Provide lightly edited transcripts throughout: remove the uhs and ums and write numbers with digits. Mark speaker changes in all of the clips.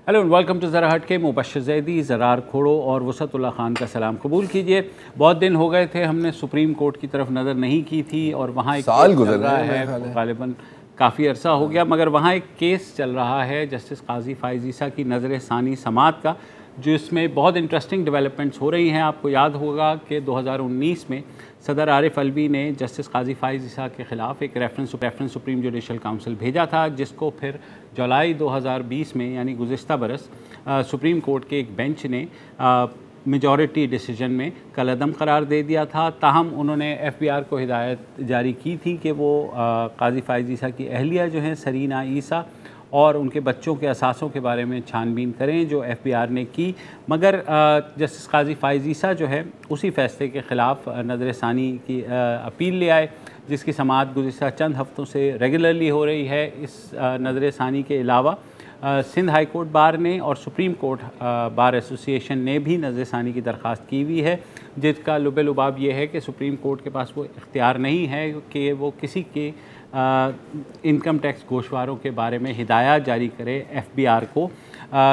Speaker 1: Hello and welcome to ज़रा हट के। मुबश्शिर ज़ैदी, ज़रार खोड़ो और वसअतुल्लाह खान का सलाम कबूल कीजिए। बहुत दिन हो गए थे, हमने सुप्रीम कोर्ट की तरफ नज़र नहीं की थी और वहाँ एक
Speaker 2: साल
Speaker 1: केस चल
Speaker 2: गुजर
Speaker 1: रहा
Speaker 2: रहे हैं
Speaker 1: है, गालिबन काफ़ी अरसा हो गया, मगर वहाँ एक केस चल रहा है जस्टिस काजी फ़ाइज़ ईसा की नज़र सानी समात का, जिसमें बहुत इंटरेस्टिंग डेवलपमेंट्स हो रही हैं। आपको याद होगा कि 2019 में सदर आरिफ अलवी ने जस्टिस काजी फ़ाइज़ ईसा के ख़िलाफ़ एक रेफरेंस सुप्रीम जुडिशल काउंसिल भेजा था, जिसको फिर जुलाई 2020 में यानी गुज़िश्ता बरस सुप्रीम कोर्ट के एक बेंच ने मेजॉरिटी डिसीजन में कलअदम करार दे दिया था। ताहम उन्होंने एफबीआर को हिदायत जारी की थी कि वो काजी फ़ाइज़ ईसा की अहलिया जो हैं सरीना ईसा और उनके बच्चों के असासों के बारे में छानबीन करें, जो एफबीआर ने की। मगर जस्टिस काजी फ़ाइज़ ईसा जो है उसी फ़ैसले के ख़िलाफ़ नज़र सानी की अपील ले आए, जिसकी समाअत गुज़िश्ता चंद हफ़्तों से रेगुलरली हो रही है। इस नज़र सानी के अलावा सिंध हाई कोर्ट बार ने और सुप्रीम कोर्ट बार एसोसिएशन ने भी नज़र सानी की दरख्वास्त की हुई है, जिसका लुबे लुबाब ये है कि सुप्रीम कोर्ट के पास वो इख्तियार नहीं है कि वो किसी के इनकम टैक्स गोशवारों के बारे में हिदायत जारी करे एफबीआर को।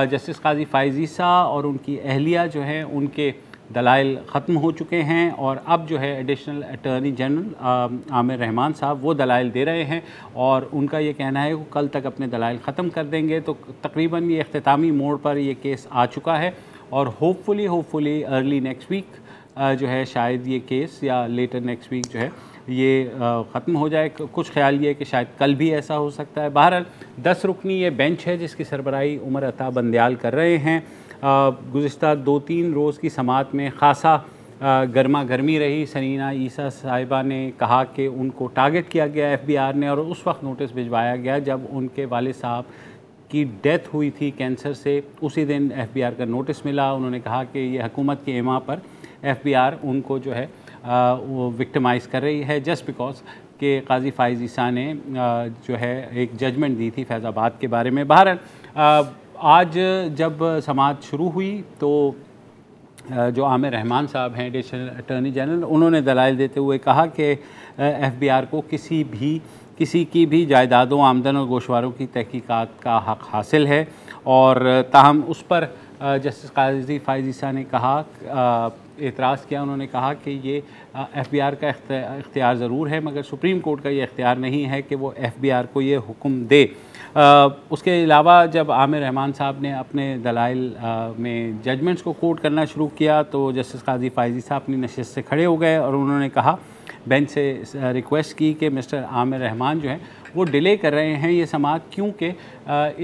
Speaker 1: जस्टिस काजी फ़ाइज़ ईसा और उनकी अहलिया जो हैं उनके दलाइल ख़त्म हो चुके हैं और अब जो है additional attorney general Aamir Rahman साहब वो दलाइल दे रहे हैं और उनका ये कहना है कि कल तक अपने दलाइल ख़त्म कर देंगे। तो तकरीबन ये इख्तितामी मोड़ पर ये केस आ चुका है और होपफुली अर्ली नेक्स्ट वीक जो है शायद ये केस या लेटर नेक्स्ट वीक जो है ये ख़त्म हो जाए। कुछ ख्याल ये कि शायद कल भी ऐसा हो सकता है। बहरहाल 10 रुकनी ये बेंच है जिसकी सरबराही उमर अता बंदयाल कर रहे हैं। गुज़िश्ता 2-3 रोज़ की समाअत में ख़ासा गर्मा गर्मी रही। सरीना ईसा साहिबा ने कहा कि उनको टारगेट किया गया एफबीआर ने और उस वक्त नोटिस भिजवाया गया जब उनके वालिद साहब की डेथ हुई थी कैंसर से। उसी दिन एफबीआर का नोटिस मिला। उन्होंने कहा कि ये हुकूमत के एमा पर एफबीआर उनको जो है वो विक्टिमाइज़ कर रही है जस्ट बिकॉज कि काजी फ़ाइज़ ईसा ने जो है एक जजमेंट दी थी फैज़ाबाद के बारे में। बहरहाल आज जब समाअत शुरू हुई तो जो आमिर रहमान साहब हैं एडिशनल अटॉर्नी जनरल, उन्होंने दलाइल देते हुए कहा कि एफबीआर को किसी की भी जायदादों, आमदन और गोशवारों की तहकीकात का हक़ हासिल है और ताहम उस पर जस्टिस काजी फ़ाइज़ ईसा ने कहा एतराज़ किया। उन्होंने कहा कि ये एफबीआर का इख्तियार ज़रूर है मगर सुप्रीम कोर्ट का ये इख्तियार नहीं है कि वो एफबीआर को ये हुक्म दे। उसके अलावा जब आमिर रहमान साहब ने अपने दलाइल में जजमेंट्स को कोट करना शुरू किया तो जस्टिस काजी फ़ाइज़ ईसा अपनी नशिस्त से खड़े हो गए और उन्होंने कहा, बेंच से रिक्वेस्ट की कि मिस्टर आमिर रहमान जो हैं वो डिले कर रहे हैं ये समाअत, क्योंकि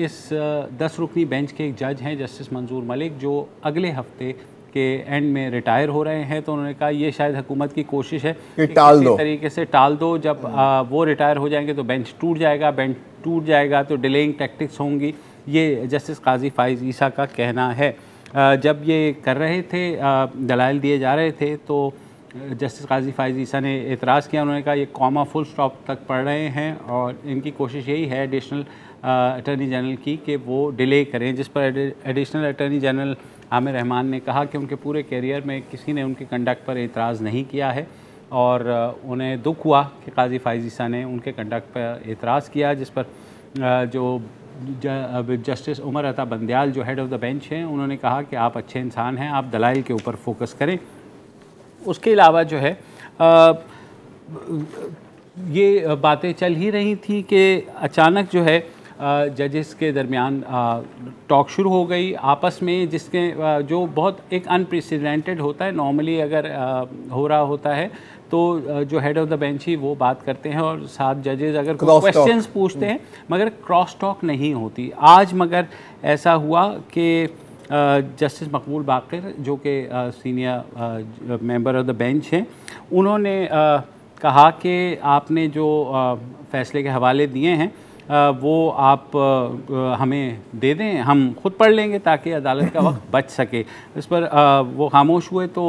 Speaker 1: इस 10 रुकनी बेंच के एक जज हैं जस्टिस मंजूर मलिक जो अगले हफ्ते के एंड में रिटायर हो रहे हैं। तो उन्होंने कहा ये शायद हुकूमत की कोशिश है कि किसी तरीके से टाल दो। जब वो रिटायर हो जाएंगे तो बेंच टूट जाएगा तो डिलेइंग टैक्टिक्स होंगी। ये जस्टिस काजी फ़ाइज़ ईसा का कहना है। जब ये कर रहे थे दलाइल दिए जा रहे थे तो जस्टिस काजी फ़ाइज़ ईसा ने एतराज़ किया। उन्होंने कहा ये कॉमा फुल स्टॉप तक पढ़ रहे हैं और इनकी कोशिश यही है एडिशनल अटॉर्नी जनरल की कि वो डिले करें, जिस पर additional attorney general Aamir Rahman ने कहा कि उनके पूरे कैरियर में किसी ने उनके कंडक्ट पर एतराज़ नहीं किया है और उन्हें दुख हुआ कि काजी फ़ाइज़ ईसा ने उनके कंडक्ट पर एतराज़ किया, जिस पर जो जस्टिस उमर अता बंदयाल जो हेड ऑफ़ द बेंच हैं उन्होंने कहा कि आप अच्छे इंसान हैं, आप दलाइल के ऊपर फोकस करें। उसके अलावा जो है ये बातें चल ही रही थी कि अचानक जो है जजेस के दरमियान टॉक शुरू हो गई आपस में, जिसके जो बहुत एक अनप्रेसिडेंटेड होता है। नॉर्मली अगर हो रहा होता है तो जो हेड ऑफ़ द बेंच ही वो बात करते हैं और 7 जजेस अगर क्वेश्चंस पूछते हैं मगर क्रॉस टॉक नहीं होती। आज मगर ऐसा हुआ कि जस्टिस मकबूल बाक़िर जो कि senior member of the bench हैं, उन्होंने कहा कि आपने जो फ़ैसले के हवाले दिए हैं वो आप हमें दे दें, हम ख़ुद पढ़ लेंगे ताकि अदालत का वक्त बच सके। इस पर वो खामोश हुए तो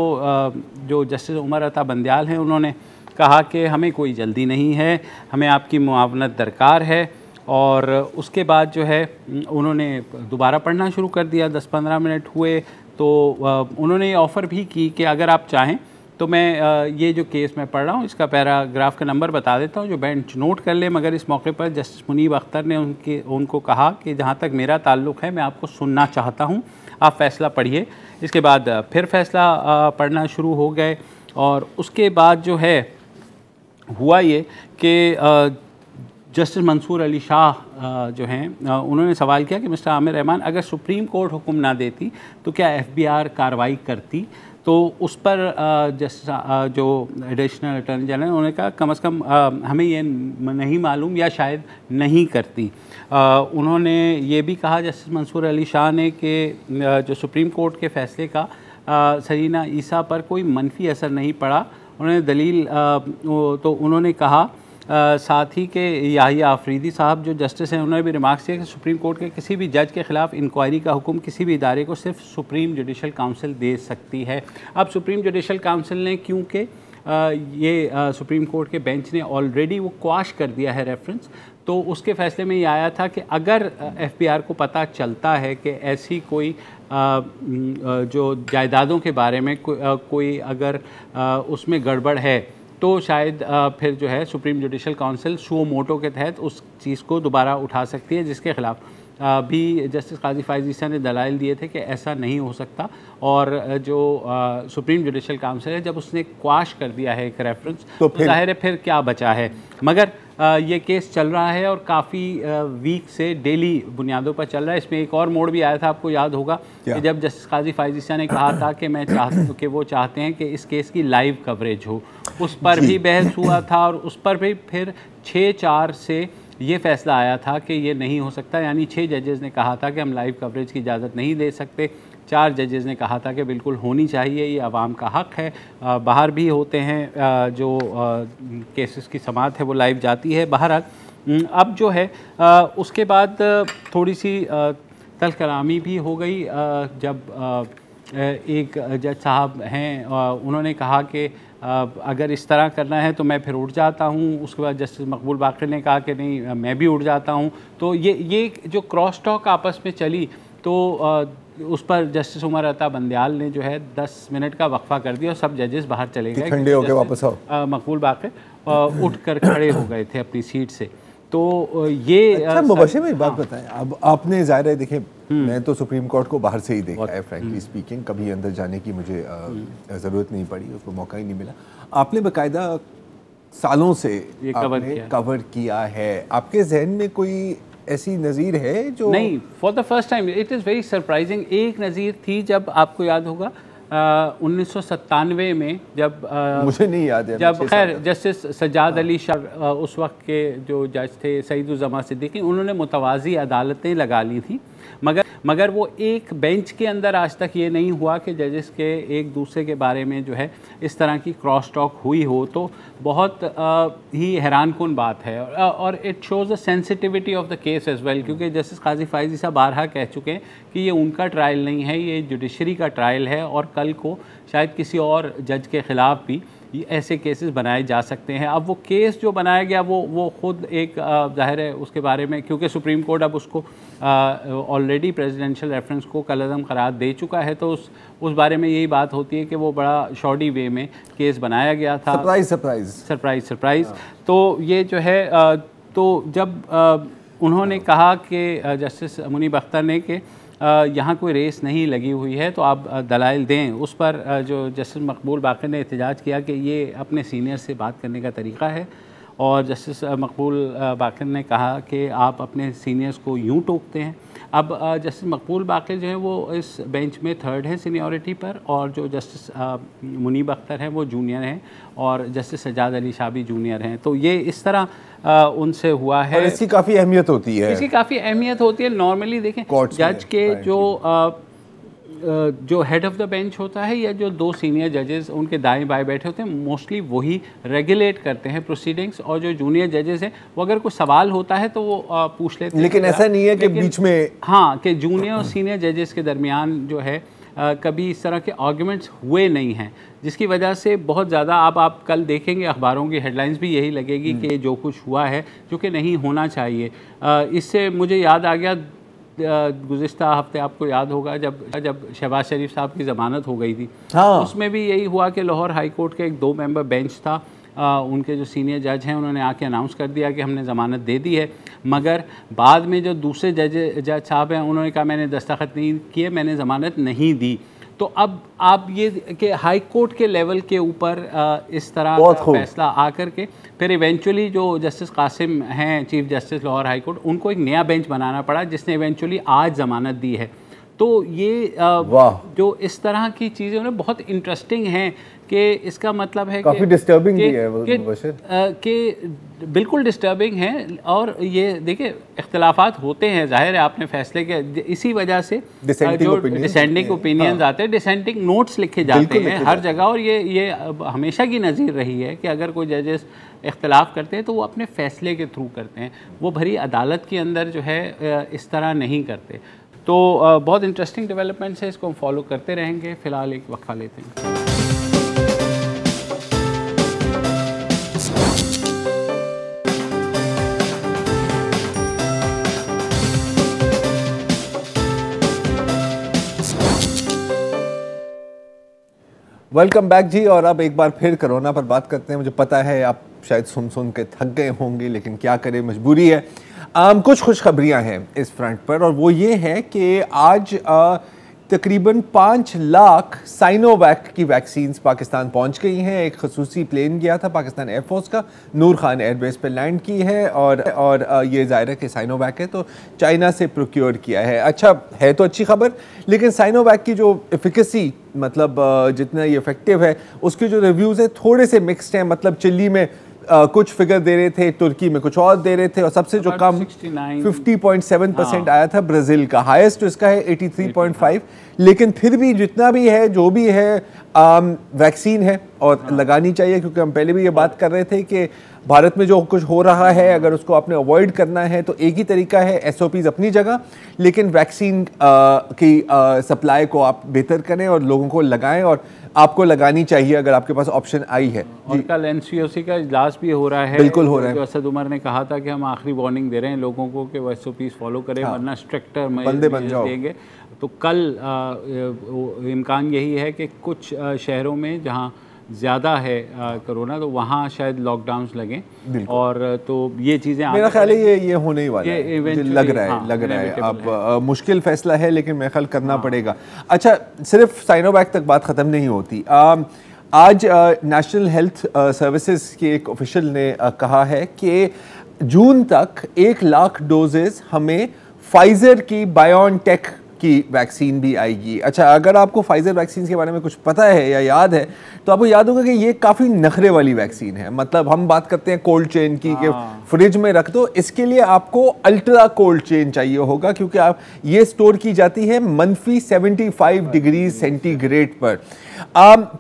Speaker 1: जो जस्टिस उमर अता बंदयाल हैं उन्होंने कहा कि हमें कोई जल्दी नहीं है, हमें आपकी मुआवनत दरकार है। और उसके बाद जो है उन्होंने दोबारा पढ़ना शुरू कर दिया। 10-15 मिनट हुए तो उन्होंने ये ऑफ़र भी की कि अगर आप चाहें तो मैं ये जो केस मैं पढ़ रहा हूँ इसका पैराग्राफ का नंबर बता देता हूँ जो बेंच नोट कर ले। मगर इस मौके पर जस्टिस मुनीब अख्तर ने उनको कहा कि जहाँ तक मेरा ताल्लुक़ है मैं आपको सुनना चाहता हूँ, आप फ़ैसला पढ़िए। इसके बाद फिर फ़ैसला पढ़ना शुरू हो गए और उसके बाद जो है हुआ ये कि जस्टिस मंसूर अली शाह जो हैं उन्होंने सवाल किया कि मिस्टर आमिर रहमान, अगर सुप्रीम कोर्ट हुक्म ना देती तो क्या FBI कार्रवाई करती? तो उस पर जस्टिस जो एडिशनल अटॉर्नी जनरल उन्होंने कहा कम से कम हमें ये नहीं मालूम या शायद नहीं करती। उन्होंने ये भी कहा जस्टिस मंसूर अली शाह ने कि जो सुप्रीम कोर्ट के फ़ैसले का सरीना ईसा पर कोई मनफी असर नहीं पड़ा। उन्होंने दलील तो उन्होंने कहा साथ ही के याहिया आफरीदी साहब जो जस्टिस हैं उन्होंने भी रिमार्क्स किया कि सुप्रीम कोर्ट के किसी भी जज के ख़िलाफ़ इंक्वायरी का हुक्म किसी भी इदारे को सिर्फ सुप्रीम जुडिशल काउंसिल दे सकती है। अब सुप्रीम जुडिशल काउंसिल ने क्योंकि ये सुप्रीम कोर्ट के बेंच ने ऑलरेडी वो क्वाश कर दिया है रेफरेंस, तो उसके फ़ैसले में ये आया था कि अगर FBI को पता चलता है कि ऐसी कोई जो जायदादों के बारे में कोई अगर उसमें गड़बड़ है तो शायद फिर जो है supreme judicial council suo motu के तहत उस चीज़ को दोबारा उठा सकती है, जिसके ख़िलाफ़ भी जस्टिस काजी फ़ाइज़ ईसा ने दलाइल दिए थे कि ऐसा नहीं हो सकता। और जो सुप्रीम जुडिशल काउंसिल है जब उसने क्वाश कर दिया है एक रेफरेंस तो ज़ाहिर है फिर क्या बचा है। मगर ये केस चल रहा है और काफ़ी वीक से डेली बुनियादों पर चल रहा है। इसमें एक और मोड़ भी आया था, आपको याद होगा कि जब जस्टिस काजी फ़ाइज़ ईसा ने कहा था कि मैं चाहता हूँ कि वो चाहते हैं कि इस केस की लाइव कवरेज हो, उस पर भी बहस हुआ था और उस पर भी फिर 6-4 से ये फ़ैसला आया था कि ये नहीं हो सकता। यानी 6 जजेज़ ने कहा था कि हम लाइव कवरेज की इजाज़त नहीं दे सकते, 4 जजेज़ ने कहा था कि बिल्कुल होनी चाहिए, ये आवाम का हक़ है। बाहर भी होते हैं जो केसेस की समाअत है वो लाइव जाती है। बहरहाल अब जो है उसके बाद थोड़ी सी तल्ख़ कलामी भी हो गई जब एक जज साहब हैं उन्होंने कहा कि अगर इस तरह करना है तो मैं फिर उठ जाता हूँ। उसके बाद जस्टिस मकबूल बाक़िर ने कहा कि नहीं मैं भी उठ जाता हूँ। तो ये जो क्रॉस टॉक आपस में चली तो उस पर जस्टिस उमर अता बंदयाल ने जो है 10 मिनट का वक्फा कर दिया और सब जजेस बाहर चले गए,
Speaker 2: ठंडे होकर वापस आओ।
Speaker 1: मकबूल बाक़िर उठ कर खड़े हो गए थे अपनी सीट से। तो ये
Speaker 2: अच्छा मुबश्शिर भाई बात बताएं, अब आपने ज़ाहिर है देखें मैं तो सुप्रीम कोर्ट को बाहर से ही देखा है, फ्रैंकली स्पीकिंग कभी अंदर जाने की मुझे ज़रूरत नहीं पड़ी, उसको मौका ही नहीं मिला। आपने बाकायदा सालों से ये कवर किया है, आपके जहन में कोई ऐसी नज़ीर है जो
Speaker 1: नहीं? For the first time it is very surprising. एक नज़ीर थी जब आपको याद होगा 1997 में जब
Speaker 2: मुझे नहीं याद है,
Speaker 1: जब खैर जस्टिस सज्जाद अली शाह उस वक्त के जो जज थे सईदुज़्ज़मा सिद्दीकी, उन्होंने मुतवाज़ी अदालतें लगा ली थी। मगर वो एक बेंच के अंदर आज तक ये नहीं हुआ कि जजेस के एक दूसरे के बारे में जो है इस तरह की क्रॉस टॉक हुई हो। तो बहुत ही हैरानकुन बात है और it shows the sensitivity of the case as well, क्योंकि जस्टिस काजी फ़ाइज़ ईसा बारहा कह चुके हैं कि ये उनका ट्रायल नहीं है, ये जुडिशरी का ट्रायल है और कल को शायद किसी और जज के ख़िलाफ़ भी ऐसे केसेस बनाए जा सकते हैं। अब वो केस जो बनाया गया वो ख़ुद एक ज़ाहिर है उसके बारे में, क्योंकि सुप्रीम कोर्ट अब उसको ऑलरेडी प्रेसिडेंशियल रेफरेंस को कलअदम करार दे चुका है, तो उस बारे में यही बात होती है कि वो बड़ा शॉर्टी वे में केस बनाया गया था। सरप्राइज़। तो ये जो है तो जब उन्होंने कहा कि जस्टिस मुनीब अख्तर ने कि यहाँ कोई रेस नहीं लगी हुई है तो आप दलाइल दें, उस पर जो जस्टिस मकबूल बाक़िर ने एहतजाज किया कि ये अपने सीनियर से बात करने का तरीक़ा है। और जस्टिस मकबूल बाक़िर ने कहा कि आप अपने सीनियर्स को यूँ टोकते हैं। अब जस्टिस मकबूल बाक़िर जो है वो इस बेंच में 3rd हैं सीनियरिटी पर, और जो जस्टिस मुनीब अख्तर हैं वो जूनियर हैं और जस्टिस सज्जाद अली शाह भी जूनियर हैं। तो ये इस तरह उनसे हुआ है।
Speaker 2: और इसकी काफ़ी अहमियत होती है।
Speaker 1: इसकी काफ़ी अहमियत होती है। नॉर्मली देखें जज के जो हेड ऑफ़ द बेंच होता है या जो 2 सीनियर जजेस उनके दाएं बाएं बैठे होते हैं, मोस्टली वही रेगुलेट करते हैं प्रोसीडिंग्स, और जो जूनियर जजेस हैं वो अगर कोई सवाल होता है तो वो पूछ लेते हैं।
Speaker 2: लेकिन ऐसा नहीं है कि बीच में
Speaker 1: हाँ कि जूनियर और सीनियर जजेस के दरमियान जो है कभी इस तरह के आर्गूमेंट्स हुए नहीं हैं, जिसकी वजह से बहुत ज़्यादा आप कल देखेंगे अखबारों की हेडलाइंस भी यही लगेगी कि जो कुछ हुआ है जो कि नहीं होना चाहिए। इससे मुझे याद आ गया गुज़िश्ता हफ्ते आपको याद होगा जब शहबाज शरीफ साहब की ज़मानत हो गई थी,
Speaker 2: हाँ।
Speaker 1: उसमें भी यही हुआ कि लाहौर हाई कोर्ट के एक 2 मेंबर बेंच था, उनके जो सीनियर जज हैं उन्होंने आके अनाउंस कर दिया कि हमने ज़मानत दे दी है, मगर बाद में जो दूसरे जज साहब हैं उन्होंने कहा मैंने दस्तखत नहीं किए, मैंने ज़मानत नहीं दी। तो अब आप ये कि हाई कोर्ट के लेवल के ऊपर इस तरह का फैसला आकर के फिर इवेंचुअली जो जस्टिस कासिम हैं chief justice Lahore high court, उनको एक नया बेंच बनाना पड़ा जिसने इवेंचुअली आज ज़मानत दी है। तो ये जो इस तरह की चीज़ें उन्हें बहुत इंटरेस्टिंग हैं कि इसका मतलब है
Speaker 2: काफ़ी डिस्टर्बिंग भी है
Speaker 1: कि बिल्कुल डिस्टर्बिंग है। और ये देखिए इख्तलाफात होते हैं, जाहिर है आपने फैसले के इसी वजह से डिसेंडिंग ओपिनियंस आते हैं, डिसेंडिंग नोट्स लिखे जाते हैं हर जगह। और ये हमेशा की नज़ीर रही है कि अगर कोई जजेस इख्तलाफ करते हैं तो वो अपने फ़ैसले के थ्रू करते हैं, वो भरी अदालत के अंदर जो है इस तरह नहीं करते। तो बहुत इंटरेस्टिंग डेवलपमेंट्स है, इसको हम फॉलो करते रहेंगे। फ़िलहाल एक वक्फा लेते हैं।
Speaker 2: वेलकम बैक जी। और अब एक बार फिर कोरोना पर बात करते हैं। मुझे पता है आप शायद सुन के थक गए होंगे, लेकिन क्या करें, मजबूरी है। कुछ खुशखबरियां हैं इस फ्रंट पर, और वो ये है कि आज तकरीबन 5 लाख साइनोवैक की वैक्सीन्स पाकिस्तान पहुंच गई हैं। एक खसूसी प्लेन गया था पाकिस्तान एयरफोर्स का, नूर खान एयरबेस पर लैंड की है, और ये ज़ाहिर है कि साइनोवैक है तो चाइना से प्रोक्योर किया है। अच्छा है तो अच्छी खबर, लेकिन साइनोवैक की जो एफिकेसी, मतलब जितना ये इफेक्टिव है, उसके जो रिव्यूज़ हैं थोड़े से मिक्स्ड हैं। मतलब चिली में कुछ फिगर दे रहे थे, तुर्की में कुछ और दे रहे थे, और सबसे जो कम 50.7% आया था ब्राज़ील का। हाईएस्ट तो इसका है 83.5। लेकिन फिर भी जितना भी है, जो भी है, वैक्सीन है और लगानी चाहिए, क्योंकि हम पहले भी ये बात कर रहे थे कि भारत में जो कुछ हो रहा है, अगर उसको आपने अवॉइड करना है तो एक ही तरीका है, SOPs अपनी जगह, लेकिन वैक्सीन की सप्लाई को आप बेहतर करें और लोगों को लगाएं, और आपको लगानी चाहिए अगर आपके पास ऑप्शन आई है।
Speaker 1: और कल NCOC का इजलास भी हो रहा है।
Speaker 2: बिल्कुल हो रहा है।
Speaker 1: जो असद उमर ने कहा था कि हम आखिरी वार्निंग दे रहे हैं लोगों को कि वो SOPs फॉलो करें, वरना स्ट्रिक्टर
Speaker 2: बंदे बन जाओ
Speaker 1: देंगे। तो कल इम्कान यही है कि कुछ शहरों में जहाँ ज़्यादा है कोरोना, तो वहाँ शायद लॉकडाउन्स लगें, और तो ये चीज़ें
Speaker 2: मेरा ख्याल है ये होने ही वाला है, मुझे लग रहा है। अब मुश्किल फैसला है, लेकिन मेरा ख्याल करना पड़ेगा। अच्छा, सिर्फ साइनोवैक तक बात ख़त्म नहीं होती। आज नेशनल हेल्थ सर्विसेज के एक ऑफिशियल ने कहा है कि जून तक 1 लाख डोजेस हमें फाइजर की बायोनटेक की वैक्सीन भी आएगी। अच्छा, अगर आपको फाइजर वैक्सीन के बारे में कुछ पता है या याद है, तो आपको याद होगा कि ये काफ़ी नखरे वाली वैक्सीन है। मतलब हम बात करते हैं कोल्ड चेन की, कि फ्रिज में रख दो, इसके लिए आपको अल्ट्रा कोल्ड चेन चाहिए होगा, क्योंकि आप ये स्टोर की जाती है -75 डिग्री सेंटीग्रेड पर।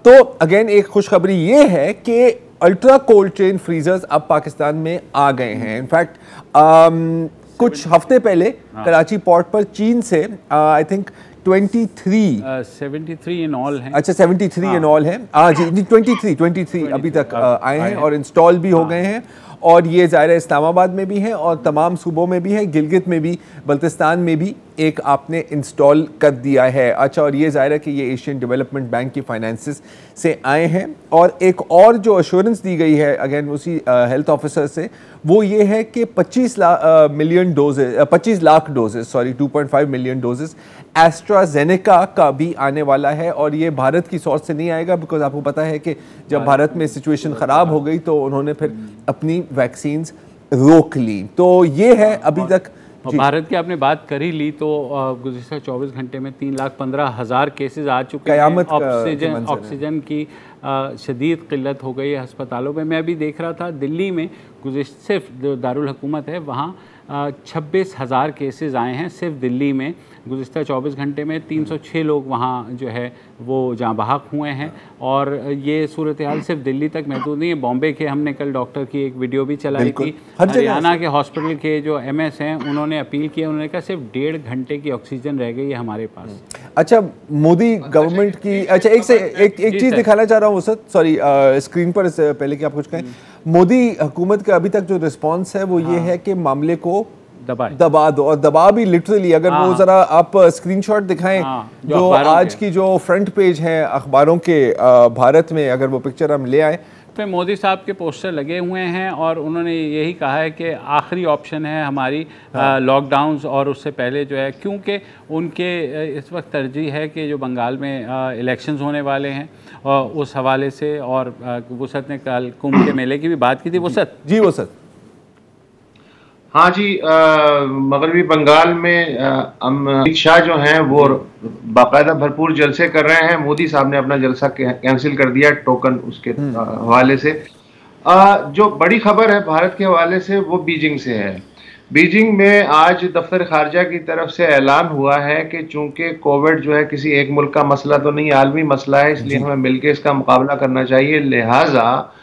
Speaker 2: तो अगेन एक खुशखबरी ये है कि अल्ट्रा कोल्ड चेन फ्रीजर्स अब पाकिस्तान में आ गए हैं। इनफैक्ट कुछ हफ्ते पहले कराची पोर्ट पर चीन से आई थिंक
Speaker 1: 73 इन ऑल हैं।
Speaker 2: अच्छा, 73 इन ऑल हैं। जी 23 अभी तक आए हैं और इंस्टॉल भी हो गए हैं। और ये ज़ाहिर है इस्लामाबाद में भी है और तमाम सूबों में भी है, गिलगित में भी, बल्तिस्तान में भी एक आपने इंस्टॉल कर दिया है। अच्छा, और ये ज़ाहिर है कि ये एशियन डेवलपमेंट बैंक की फाइनेंसेस से आए हैं। और एक और जो अश्योरेंस दी गई है अगेन उसी हेल्थ ऑफिसर से, वो ये है कि 25 lakh doses 2.5 million doses AstraZeneca का भी आने वाला है। और ये भारत की सोर्स से नहीं आएगा, बिकॉज आपको पता है कि जब भारत में सिचुएशन ख़राब हो गई तो उन्होंने फिर अपनी वैक्सीन्स रोक ली। तो ये है अभी तक।
Speaker 1: भारत की आपने बात कर ही ली, तो गुज़िश्ता 24 घंटे में 3,15,000 केसेस आ चुके हैं। ऑक्सीजन की शदीद किल्लत हो गई है अस्पतालों में। मैं अभी देख रहा था दिल्ली में सिर्फ जो दारुल हुकूमत है वहाँ 26,000 केसेस आए हैं सिर्फ दिल्ली में। गुज़िश्ता 24 घंटे में 306 लोग वहाँ जो है वो जाँ बहक हुए हैं। और ये सूरत हाल सिर्फ दिल्ली तक महदूद नहीं है, बॉम्बे के हमने कल डॉक्टर की एक वीडियो भी चलाई थी। हरियाणा के हॉस्पिटल के जो MS हैं उन्होंने अपील की, उन्होंने कहा सिर्फ 1.5 घंटे की ऑक्सीजन रह गई है हमारे पास।
Speaker 2: अच्छा, मोदी गवर्नमेंट की, अच्छा एक चीज़ दिखाना चाह रहा हूँ सर, सॉरी, स्क्रीन पर पहले कि आप कुछ कहें। मोदी हुकूमत का अभी तक जो रिस्पॉन्स है वो ये है कि मामले को दबा दो, और दबा भी लिटरली। अगर वो जरा आप स्क्रीनशॉट दिखाएं, जो आज की जो फ्रंट पेज है अखबारों के भारत में, अगर वो पिक्चर हम ले आए
Speaker 1: पे मोदी साहब के पोस्टर लगे हुए हैं और उन्होंने यही कहा है कि आखिरी ऑप्शन है हमारी लॉकडाउन्स, और उससे पहले जो है, क्योंकि उनके इस वक्त तरजीह है कि जो बंगाल में इलेक्शंस होने वाले हैं, और उस हवाले से, और वसत ने कल कुंभ के मेले की भी बात की थी। वसत
Speaker 2: जी, वसत।
Speaker 3: हाँ जी, मगरबी बंगाल में अमित शाह जो हैं वो बाकायदा भरपूर जलसे कर रहे हैं। मोदी साहब ने अपना जलसा कैंसिल कर दिया टोकन उसके हवाले से। जो बड़ी खबर है भारत के हवाले से वो बीजिंग से है। बीजिंग में आज दफ्तर खारजा की तरफ से ऐलान हुआ है कि चूंकि कोविड जो है किसी एक मुल्क का मसला तो नहीं, आलमी मसला है, इसलिए हमें मिलकर इसका मुकाबला करना चाहिए। लिहाजा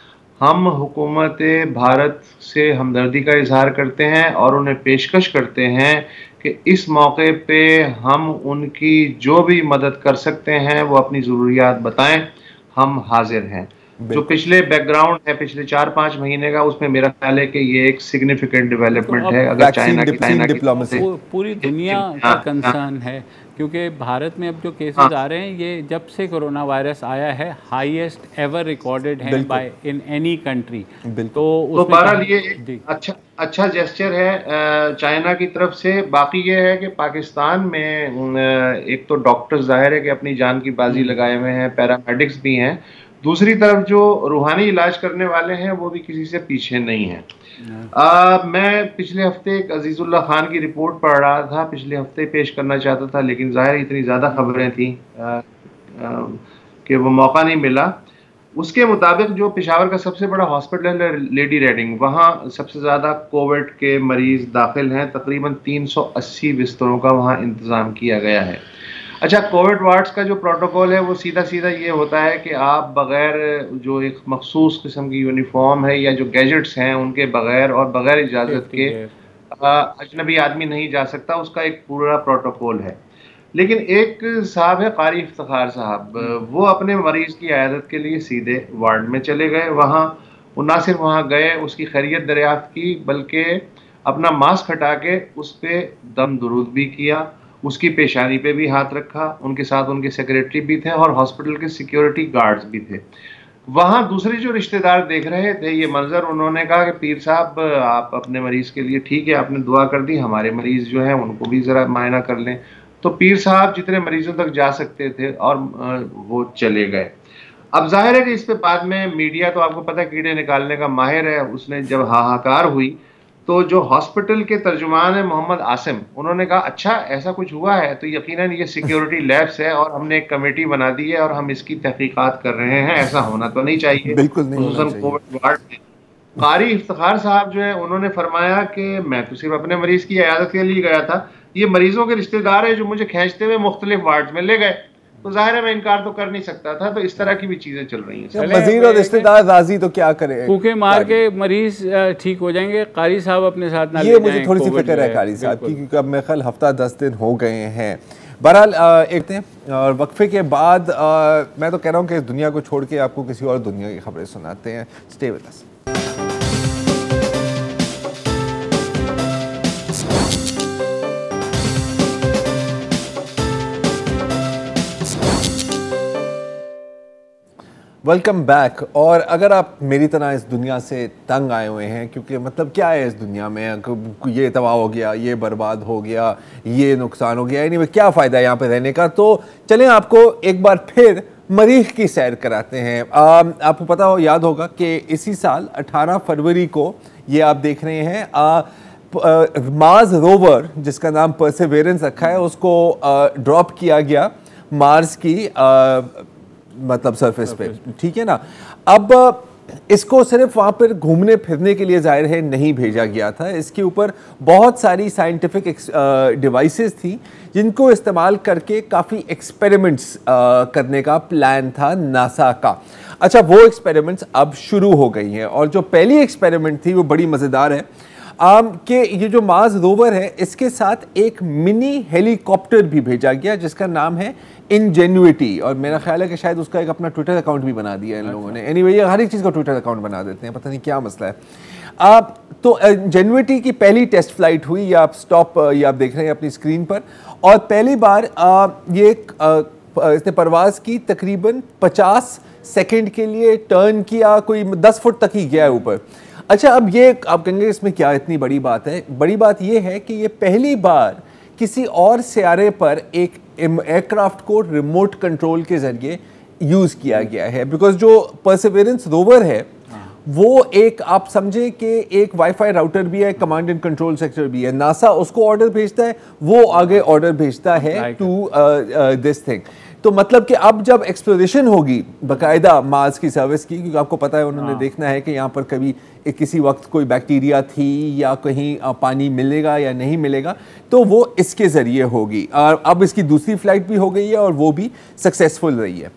Speaker 3: हम हुकूमत भारत से हमदर्दी का इजहार करते हैं और उन्हें पेशकश करते हैं कि इस मौके पे हम उनकी जो भी मदद कर सकते हैं वो अपनी ज़रूरियात बताएं, हम हाजिर हैं। जो पिछले बैकग्राउंड है पिछले 4-5 महीने का, उसमें मेरा ख्याल है कि ये एक सिग्निफिकेंट डेवलपमेंट है। अगर चाइना की
Speaker 1: पूरी दुनिया का कंसर्न है, क्योंकि भारत में अब जो केसेस आ रहे हैं, ये जब से कोरोना वायरस आया है हाईएस्ट एवर रिकॉर्डेड है बाय इन एनी कंट्री।
Speaker 3: तो बहरहाल ये अच्छा जेस्चर है चाइना की तरफ से। बाकी ये है कि पाकिस्तान में एक तो डॉक्टर जाहिर है कि अपनी जान की बाजी लगाए हुए हैं, पैरामेडिक्स भी हैं, दूसरी तरफ जो रूहानी इलाज करने वाले हैं वो भी किसी से पीछे नहीं है। मैं पिछले हफ्ते एक अजीजुल्लाह खान की रिपोर्ट पढ़ रहा था, पिछले हफ्ते पेश करना चाहता था, लेकिन जाहिर इतनी ज़्यादा खबरें थी कि वो मौका नहीं मिला। उसके मुताबिक जो पेशावर का सबसे बड़ा हॉस्पिटल है लेडी रेडिंग, वहाँ सबसे ज़्यादा कोविड के मरीज़ दाखिल हैं। तकरीबन 380 बिस्तरों का वहाँ इंतज़ाम किया गया है। अच्छा, कोविड वार्ड्स का जो प्रोटोकॉल है वो सीधा सीधा ये होता है कि आप बग़ैर जो एक मखसूस किस्म की यूनिफॉर्म है या जो गैजेट्स हैं उनके बग़ैर और बग़ैर इजाज़त के अजनबी आदमी नहीं जा सकता, उसका एक पूरा प्रोटोकॉल है। लेकिन एक साहब है कारी इफ्तिखार साहब, वो अपने मरीज़ की इयादत के लिए सीधे वार्ड में चले गए। वहाँ वो ना सिर्फ वहाँ गए, उसकी खैरियत दरियाफ्त की, बल्कि अपना मास्क हटा के उस पर दम दुरूद भी किया, उसकी पेशानी पे भी हाथ रखा। उनके साथ उनके सेक्रेटरी भी थे और हॉस्पिटल के सिक्योरिटी गार्ड्स भी थे। वहाँ दूसरे जो रिश्तेदार देख रहे थे ये मंजर, उन्होंने कहा कि पीर साहब आप अपने मरीज़ के लिए ठीक है, आपने दुआ कर दी, हमारे मरीज़ जो हैं उनको भी ज़रा मायना कर लें। तो पीर साहब जितने मरीज़ों तक जा सकते थे और वो चले गए। अब जाहिर है कि इस पे बाद में मीडिया, तो आपको पता है कीड़े निकालने का माहिर है, उसने जब हाहाकार हुई तो जो हॉस्पिटल के तर्जुमान है मोहम्मद आसिम, उन्होंने कहा अच्छा ऐसा कुछ हुआ है तो यकीनन ये सिक्योरिटी लैब्स है और हमने एक कमेटी बना दी है और हम इसकी तहकीकात कर रहे हैं, ऐसा होना तो नहीं चाहिए,
Speaker 2: बिल्कुल नहीं होना चाहिए।
Speaker 3: कोविड वार्ड में कारी इफ्तिखार साहब जो है उन्होंने फरमाया कि मैं तो सिर्फ अपने मरीज की इयादत के लिए गया था, ये मरीजों के रिश्तेदार है जो मुझे खींचते हुए मुख्तलिफ वार्ड में ले गए, तो जाहिर है मैं इनकार तो कर नहीं सकता था। तो इस तरह की भी चीजें चल रही हैं।
Speaker 2: वजीर और रिश्तेदार राजी तो क्या करें,
Speaker 1: फूके मार के मरीज ठीक हो जाएंगे। कारी साहब अपने साथ ना
Speaker 2: ये मुझे थोड़ी सी फिक्र है कारी साहब की, क्योंकि अब मेरे ख्याल हफ्ता 10 दिन हो गए हैं। बहरहाल एक और वक्फे के बाद मैं तो कह रहा हूँ कि इस दुनिया को छोड़ के आपको किसी और दुनिया की खबरें सुनाते हैं। Stay with us. Welcome back. और अगर आप मेरी तरह इस दुनिया से तंग आए हुए हैं, क्योंकि मतलब क्या है इस दुनिया में, ये तबाह हो गया, ये बर्बाद हो गया, ये नुकसान हो गया, एनीवे क्या फ़ायदा है यहाँ पे रहने का, तो चलें आपको एक बार फिर मरीख की सैर कराते हैं। आपको पता हो, याद होगा कि इसी साल 18 फरवरी को ये आप देख रहे हैं मार्स रोवर, जिसका नाम परसेवेरेंस रखा है, उसको ड्रॉप किया गया मार्स की मतलब सरफेस पे, ठीक है ना। अब इसको सिर्फ वहाँ पर घूमने फिरने के लिए जाहिर है नहीं भेजा गया था, इसके ऊपर बहुत सारी साइंटिफिक डिवाइसेस थी जिनको इस्तेमाल करके काफ़ी एक्सपेरिमेंट्स करने का प्लान था नासा का। अच्छा, वो एक्सपेरिमेंट्स अब शुरू हो गई हैं और जो पहली एक्सपेरिमेंट थी वो बड़ी मज़ेदार है कि ये जो मार्स रोवर है इसके साथ एक मिनी हेलीकॉप्टर भी भेजा गया जिसका नाम है इंजेन्युइटी, और मेरा ख्याल है कि शायद उसका एक अपना ट्विटर अकाउंट भी बना दिया है इन लोगों ने। एनीवे, ये हर एक चीज़ का ट्विटर अकाउंट बना देते हैं, पता नहीं क्या मसला है। तो जेनुइटी की पहली टेस्ट फ्लाइट हुई, या आप ये आप देख रहे हैं अपनी स्क्रीन पर, और पहली बार इसने परवाज की तकरीबन 50 सेकंड के लिए, टर्न किया, कोई 10 फुट तक ही गया है ऊपर। अच्छा, अब ये आप कहेंगे इसमें क्या इतनी बड़ी बात है? बड़ी बात ये है कि ये पहली बार किसी और सियारे पर एक एयरक्राफ्ट को रिमोट कंट्रोल के जरिए यूज़ किया गया है, बिकॉज जो परसेवरेंस रोवर है वो एक, आप समझें कि एक वाईफाई राउटर भी है, कमांड एंड कंट्रोल सेक्टर भी है। नासा उसको ऑर्डर भेजता है, वो आगे ऑर्डर भेजता है टू दिस थिंग। तो मतलब कि अब जब एक्सप्लोरेशन होगी बाकायदा मार्स की सर्विस की, क्योंकि आपको पता है उन्होंने देखना है कि यहाँ पर कभी किसी वक्त कोई बैक्टीरिया थी या कहीं पानी मिलेगा या नहीं मिलेगा, तो वो इसके ज़रिए होगी। और अब इसकी दूसरी फ्लाइट भी हो गई है और वो भी सक्सेसफुल रही है।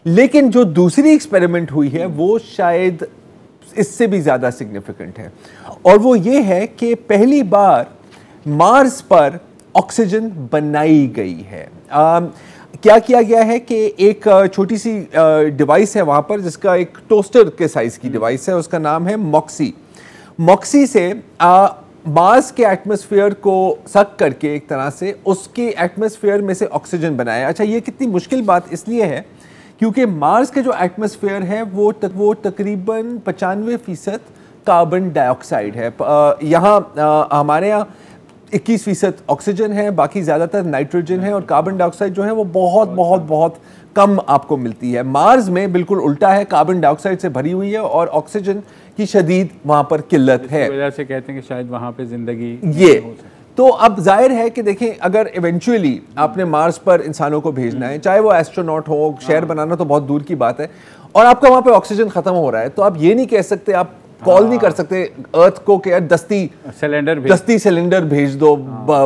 Speaker 2: लेकिन जो दूसरी एक्सपेरिमेंट हुई है वो शायद इससे भी ज़्यादा सिग्निफिकेंट है, और वो ये है कि पहली बार मार्स पर ऑक्सीजन बनाई गई है। क्या किया गया है कि एक छोटी सी डिवाइस है वहाँ पर, जिसका एक टोस्टर के साइज़ की डिवाइस है, उसका नाम है मॉक्सी। मॉक्सी से मार्स के एटमॉस्फेयर को सक करके एक तरह से उसके एटमॉस्फेयर में से ऑक्सीजन बनाया। अच्छा, ये कितनी मुश्किल बात इसलिए है क्योंकि मार्स के जो एटमॉस्फेयर है वो तकरीबन 95% कार्बन डाइऑक्साइड है। यहाँ हमारे यहाँ 21% ऑक्सीजन है, बाकी ज़्यादातर नाइट्रोजन है, और कार्बन डाइऑक्साइड जो है वो बहुत बहुत बहुत कम आपको मिलती है। मार्स में बिल्कुल उल्टा है, कार्बन डाइऑक्साइड से भरी हुई है और ऑक्सीजन की शदीद वहाँ पर किल्लत है।
Speaker 1: इस वजह से कहते हैं कि शायद वहाँ पे ज़िंदगी
Speaker 2: ये तो अब जाहिर है कि देखें, अगर इवेंचुअली आपने मार्स पर इंसानों को भेजना है, चाहे वो एस्ट्रोनॉट हो, शहर बनाना तो बहुत दूर की बात है, और आपका वहाँ पे ऑक्सीजन ख़त्म हो रहा है, तो आप ये नहीं कह सकते, आप कॉल नहीं कर सकते अर्थ को कि यार दस्ती सिलेंडर भेज दो,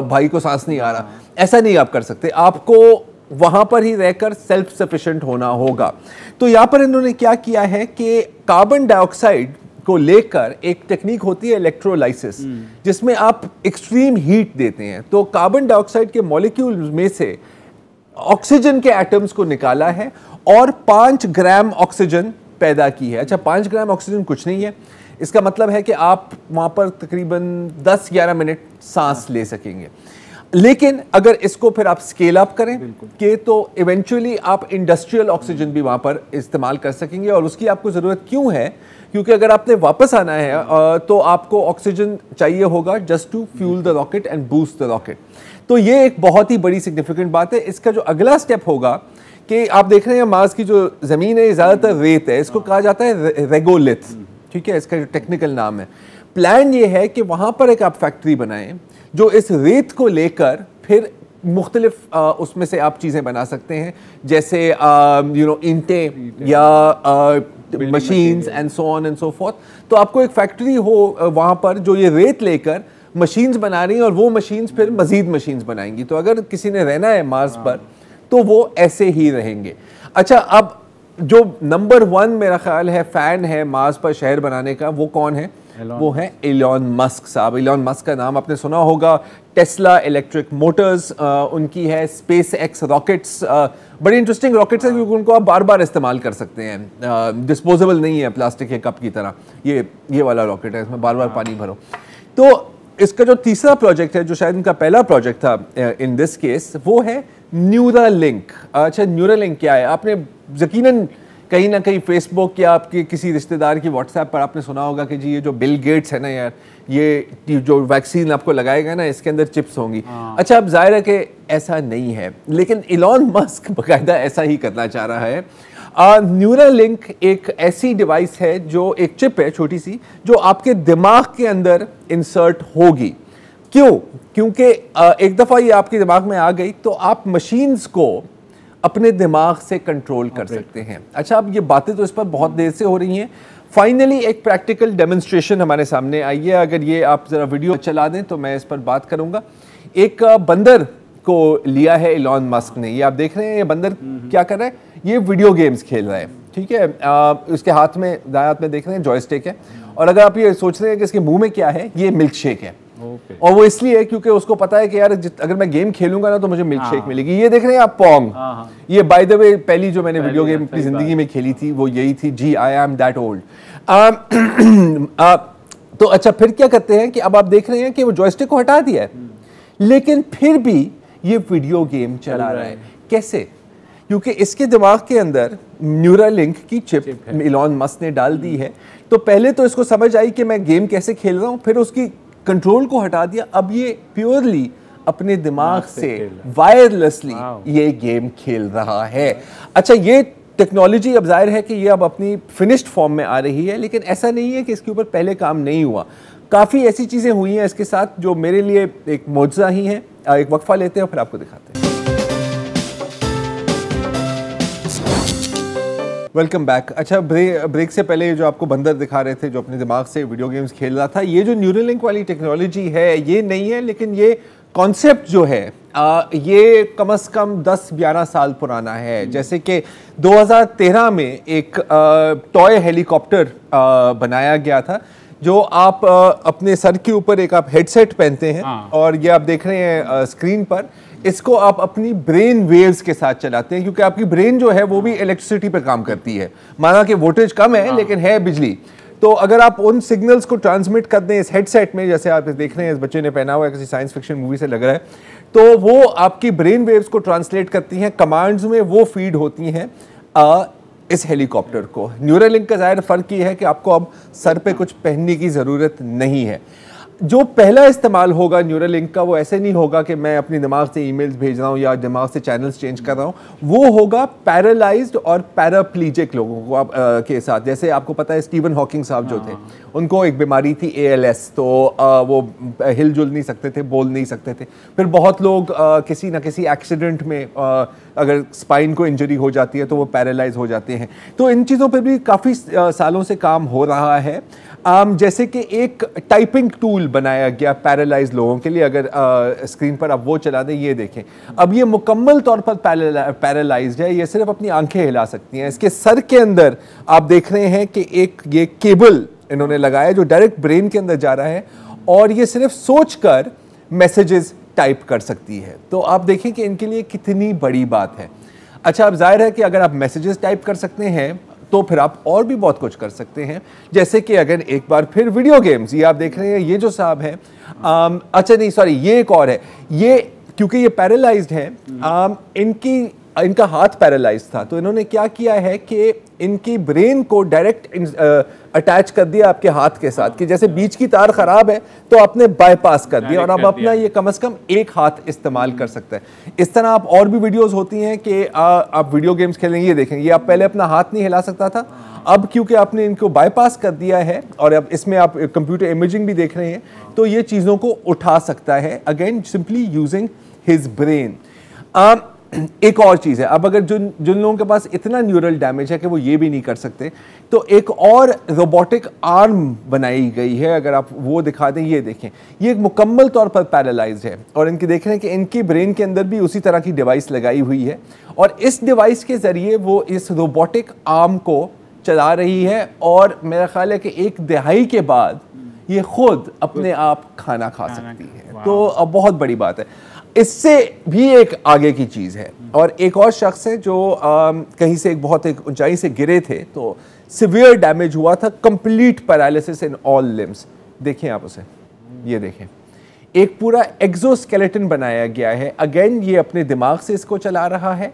Speaker 2: भाई को सांस नहीं आ रहा। ऐसा नहीं आप कर सकते, आपको वहां पर ही रहकर सेल्फ सफिशिएंट होना होगा। तो यहाँ पर इन्होंने क्या किया है कि कार्बन डाइऑक्साइड को लेकर एक टेक्निक होती है इलेक्ट्रोलाइसिस, जिसमें आप एक्सट्रीम हीट देते हैं। तो कार्बन डाइऑक्साइड के मॉलिक्यूल्स में से ऑक्सीजन के एटम्स को निकाला है और 5 ग्राम ऑक्सीजन पैदा की है। अच्छा, 5 ग्राम ऑक्सीजन कुछ नहीं है, इसका मतलब है कि आप वहाँ पर तकरीबन 10-11 मिनट सांस ले सकेंगे। लेकिन अगर इसको फिर आप स्केल अप करें कि तो इवेंचुअली आप इंडस्ट्रियल ऑक्सीजन भी वहाँ पर इस्तेमाल कर सकेंगे। और उसकी आपको ज़रूरत क्यों है? क्योंकि अगर आपने वापस आना है तो आपको ऑक्सीजन चाहिए होगा just to fuel the rocket and boost the rocket. तो ये एक बहुत ही बड़ी सिग्निफिकेंट बात है। इसका जो अगला स्टेप होगा कि आप देख रहे हैं मार्स की जो ज़मीन है ज़्यादातर रेत है, इसको कहा जाता है रेगोलिथ, ठीक है, इसका जो टेक्निकल नाम है। प्लान ये है कि वहाँ पर एक आप फैक्ट्री बनाएं जो इस रेत को लेकर फिर मुख्तलिफ उसमें से आप चीज़ें बना सकते हैं, जैसे ईंटें या machines and so on and so fourth. तो आपको एक फैक्ट्री हो वहाँ पर जो ये रेत लेकर मशीन्स बना रही हैं, और वो मशीन्स फिर मज़ीद मशीन्स बनाएंगी। तो अगर किसी ने रहना है मार्स पर तो वो ऐसे ही रहेंगे। अच्छा, अब जो नंबर 1 मेरा ख्याल है फ़ैन है मार्स पर शहर बनाने का, वो कौन है? वो है एलन मस्क साहब। एलन मस्क का नाम आपने सुना होगा। टेस्ला इलेक्ट्रिक मोटर्स उनकी है, स्पेस एक्स रॉकेट्स, बड़ी इंटरेस्टिंग रॉकेट्स है क्योंकि उनको आप बार बार इस्तेमाल कर सकते हैं, डिस्पोजेबल नहीं है प्लास्टिक के कप की तरह। ये वाला रॉकेट है, इसमें बार बार पानी भरो। तो इसका जो तीसरा प्रोजेक्ट है, जो शायद इनका पहला प्रोजेक्ट था इन दिस केस, वो है न्यूरालिंक। अच्छा, न्यूरालिंक क्या है? आपने यकीनन कहीं ना कहीं फेसबुक या आपके किसी रिश्तेदार की व्हाट्सएप पर आपने सुना होगा कि जी ये जो बिल गेट्स है ना यार, ये जो वैक्सीन आपको लगाएगा ना, इसके अंदर चिप्स होंगी। अच्छा, अब जाहिर है कि ऐसा नहीं है, लेकिन एलन मस्क बाकायदा ऐसा ही करना चाह रहा है। न्यूरालिंक एक ऐसी डिवाइस है जो एक चिप है छोटी सी, जो आपके दिमाग के अंदर इंसर्ट होगी। क्यों? क्योंकि एक दफ़ा ये आपके दिमाग में आ गई तो आप मशीन्स को अपने दिमाग से कंट्रोल कर सकते हैं। अच्छा, अब ये बातें तो इस पर बहुत देर से हो रही हैं, फाइनली एक प्रैक्टिकल डेमोन्स्ट्रेशन हमारे सामने आई है। अगर ये आप ज़रा वीडियो चला दें तो मैं इस पर बात करूँगा। एक बंदर को लिया है एलन मस्क ने, ये आप देख रहे हैं, ये बंदर क्या कर रहा है? ये वीडियो गेम्स खेल रहा है, ठीक है। उसके हाथ में, दाएं हाथ में देख रहे हैं जॉयस्टिक है, और अगर आप ये सोच रहे हैं कि इसके मुंह में क्या है, ये मिल्क शेक है। और वो इसलिए है क्योंकि उसको पता है कि यार अगर मैं गेम खेलूंगा ना तो मुझे मिल्क शेक मिलेगी। ये देख रहे हैं आप पोंग, ये बाय द वे पहली जो मैंने वीडियो गेम अपनी जिंदगी में खेली थी वो यही थी, जी आई एम दैट ओल्ड। तो अच्छा, फिर क्या करते हैं कि अब आप देख रहे हैं कि वो जॉयस्टिक को हटा दिया है, लेकिन फिर भी ये वीडियो गेम चला रहा है। कैसे? क्योंकि इसके दिमाग के अंदर न्यूरालिंक की चिप इलॉन मस्क ने डाल दी है। तो पहले तो इसको समझ आई कि मैं गेम कैसे खेल रहा हूं, फिर उसकी कंट्रोल को हटा दिया। अब ये प्योरली अपने दिमाग से वायरलेसली ये गेम खेल रहा है। अच्छा, ये टेक्नोलॉजी अब जाहिर है कि ये अब अपनी फिनिश्ड फॉर्म में आ रही है, लेकिन ऐसा नहीं है कि इसके ऊपर पहले काम नहीं हुआ। काफ़ी ऐसी चीज़ें हुई हैं इसके साथ जो मेरे लिए एक मौजज़ा ही हैं। एक वक्फा लेते हैं, फिर आपको दिखाते हैं। Welcome back. अच्छा, ब्रेक से पहले जो आपको बंदर दिखा रहे थे जो अपने दिमाग से वीडियो गेम्स खेल रहा था, ये जो न्यूरालिंक वाली टेक्नोलॉजी है ये नहीं है, लेकिन ये कॉन्सेप्ट जो है ये कम से कम 10-11 साल पुराना है। जैसे कि 2013 में एक टॉय हेलीकॉप्टर बनाया गया था जो आप अपने सर के ऊपर एक आप हेडसेट पहनते हैं और ये आप देख रहे हैं स्क्रीन पर। इसको आप अपनी ब्रेन वेव्स के साथ चलाते हैं, क्योंकि आपकी ब्रेन जो है वो भी इलेक्ट्रिसिटी पर काम करती है। माना कि वोल्टेज कम है लेकिन है बिजली, तो अगर आप उन सिग्नल्स को ट्रांसमिट कर दें इस हेडसेट में, जैसे आप देख रहे हैं इस बच्चे ने पहना हुआ है, किसी साइंस फिक्शन मूवी से लग रहा है, तो वो आपकी ब्रेन वेव्स को ट्रांसलेट करती हैं, कमांड्स में वो फीड होती हैं इस हेलीकॉप्टर को। न्यूरालिंक का ज़ाहिर फ़र्क ये है कि आपको अब सर पे कुछ पहनने की ज़रूरत नहीं है। जो पहला इस्तेमाल होगा न्यूरालिंक का, वो ऐसे नहीं होगा कि मैं अपने दिमाग से ईमेल्स भेज रहा हूँ या दिमाग से चैनल्स चेंज कर रहा हूँ। वो होगा पैरालाइज्ड और पैराप्लीजिक लोगों को के साथ। जैसे आपको पता है स्टीवन हॉकिंग साहब जो थे, उनको एक बीमारी थी ALS, तो वो हिलजुल नहीं सकते थे, बोल नहीं सकते थे। फिर बहुत लोग किसी न किसी एक्सीडेंट में अगर स्पाइन को इंजरी हो जाती है तो वो पैरालाइज हो जाते हैं। तो इन चीज़ों पर भी काफ़ी सालों से काम हो रहा है। जैसे कि एक टाइपिंग टूल बनाया गया पैरालाइज लोगों के लिए, अगर स्क्रीन पर आप वो चला दें, ये देखें। अब ये मुकम्मल तौर पर पैरालाइज्ड है, ये सिर्फ अपनी आंखें हिला सकती हैं। इसके सर के अंदर आप देख रहे हैं कि एक ये केबल इन्होंने लगाया जो डायरेक्ट ब्रेन के अंदर जा रहा है, और ये सिर्फ सोचकर मैसेजेस टाइप कर सकती है। तो आप देखें कि इनके लिए कितनी बड़ी बात है। अच्छा, अब जाहिर है कि अगर आप मैसेजेस टाइप कर सकते हैं तो फिर आप और भी बहुत कुछ कर सकते हैं। जैसे कि अगर एक बार फिर वीडियो गेम्स, ये आप देख रहे हैं, ये जो साहब है, अच्छा नहीं सॉरी, ये एक और है। ये क्योंकि ये पैरालाइज्ड है, इनका हाथ पैरालाइज था, तो इन्होंने क्या किया है कि इनकी ब्रेन को डायरेक्ट अटैच कर दिया आपके हाथ के साथ, कि जैसे बीच की तार खराब है तो आपने बाईपास कर दिया और अब अपना ये कम से कम एक हाथ इस्तेमाल कर सकता है। इस तरह आप और भी वीडियोस होती हैं कि आप वीडियो गेम्स खेलेंगे, ये देखेंगे, ये आप पहले अपना हाथ नहीं हिला सकता था, अब क्योंकि आपने इनको बाईपास कर दिया है और अब इसमें आप कंप्यूटर इमेजिंग भी देख रहे हैं, तो ये चीज़ों को उठा सकता है, again simply using his brain. एक और चीज़ है, अब अगर जिन लोगों के पास इतना न्यूरल डैमेज है कि वो ये भी नहीं कर सकते, तो एक और रोबोटिक आर्म बनाई गई है। अगर आप वो दिखा दें, ये देखें, ये एक मुकम्मल तौर पर पैरालाइज्ड है और इनके देख रहे हैं कि इनकी ब्रेन के अंदर भी उसी तरह की डिवाइस लगाई हुई है और इस डिवाइस के ज़रिए वो इस रोबोटिक आर्म को चला रही है और मेरा ख्याल है कि 1 दहाई के बाद ये खुद अपने आप खाना खा सकती है। तो अब बहुत बड़ी बात है। इससे भी एक आगे की चीज़ है, और एक और शख्स है जो कहीं से एक ऊंचाई से गिरे थे, तो सिवियर डैमेज हुआ था, complete paralysis in all limbs. देखें आप उसे, ये देखें, एक पूरा एक्सोस्केलेटन बनाया गया है। अगेन ये अपने दिमाग से इसको चला रहा है,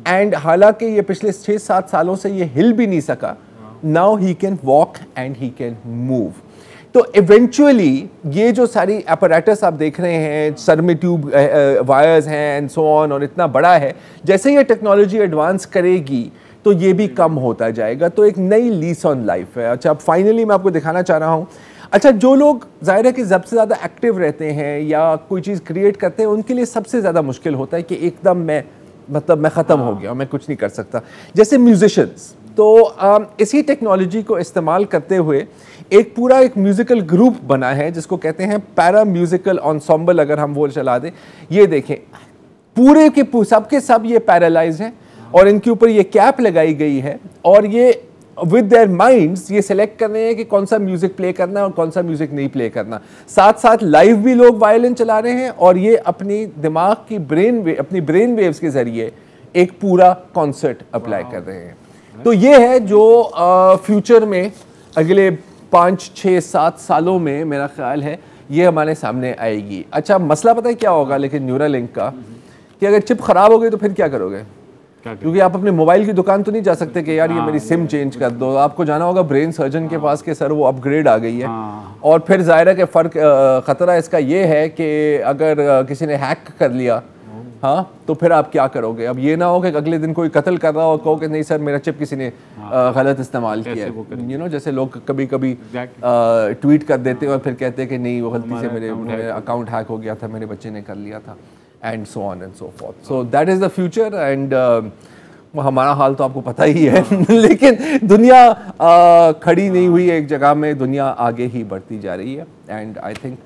Speaker 2: एंड हालांकि ये पिछले 6-7 सालों से ये हिल भी नहीं सका, now he can walk and he can move. तो इवेंचुअली ये जो सारी अपैरेटस आप देख रहे हैं, सर में ट्यूब वायर्स हैं एंड सो ऑन, और इतना बड़ा है, जैसे ये टेक्नोलॉजी एडवांस करेगी तो ये भी कम होता जाएगा। तो एक नई लीस ऑन लाइफ है। अच्छा, अब फाइनली मैं आपको दिखाना चाह रहा हूँ, अच्छा, जो लोग जाहिर है कि सबसे ज़्यादा एक्टिव रहते हैं या कोई चीज़ क्रिएट करते हैं, उनके लिए सबसे ज़्यादा मुश्किल होता है कि एकदम मैं ख़त्म हो गया, मैं कुछ नहीं कर सकता। जैसे म्यूजिशियंस, तो इसी टेक्नोलॉजी को इस्तेमाल करते हुए एक पूरा म्यूज़िकल ग्रुप बना है जिसको कहते हैं पैरा म्यूज़िकल एंसेंबल। अगर हम वो चला दें, ये देखें, पूरे के सबके सब ये पैरालाइज हैं और इनके ऊपर ये कैप लगाई गई है और ये विद देयर माइंड्स ये सिलेक्ट कर रहे हैं कि कौन सा म्यूजिक प्ले करना है और कौन सा म्यूजिक नहीं प्ले करना। साथ साथ लाइव भी लोग वायलिन चला रहे हैं और ये अपनी दिमाग की अपनी ब्रेन वेव्स के जरिए एक पूरा कॉन्सर्ट अप्लाई कर रहे हैं। तो ये है जो फ्यूचर में अगले 5, 6, 7 सालों में मेरा ख्याल है ये हमारे सामने आएगी। अच्छा, मसला पता है क्या होगा लेकिन न्यूरालिंक का, कि अगर चिप ख़राब हो गई तो फिर क्या करोगे? क्योंकि आप अपने मोबाइल की दुकान तो नहीं जा सकते कि यार ये मेरी सिम चेंज कर दो। आपको जाना होगा ब्रेन सर्जन के पास कि सर वो अपग्रेड आ गई है। और फिर ज़ाहिर है कि ख़तरा इसका ये है कि अगर किसी ने हैक कर लिया, हाँ, तो फिर आप क्या करोगे? अब ये ना हो कि अगले दिन कोई कत्ल कर रहा हो और कहो कि नहीं सर मेरा चिप किसी ने गलत इस्तेमाल किया है। यू नो, जैसे लोग कभी कभी ट्वीट कर देते हैं और फिर कहते हैं कि नहीं वो गलती से मेरे अकाउंट हैक हो गया था, मेरे बच्चे ने कर लिया था, and so on and so forth. So that is the future and हमारा हाल तो आपको पता ही है लेकिन दुनिया खड़ी नहीं हुई एक जगह में, दुनिया आगे ही बढ़ती जा रही है। एंड आई थिंक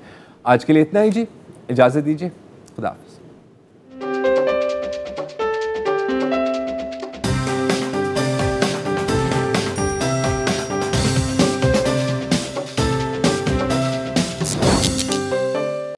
Speaker 2: आज के लिए इतना ही जी, इजाज़त दीजिए, खुदा हाफ़िज़।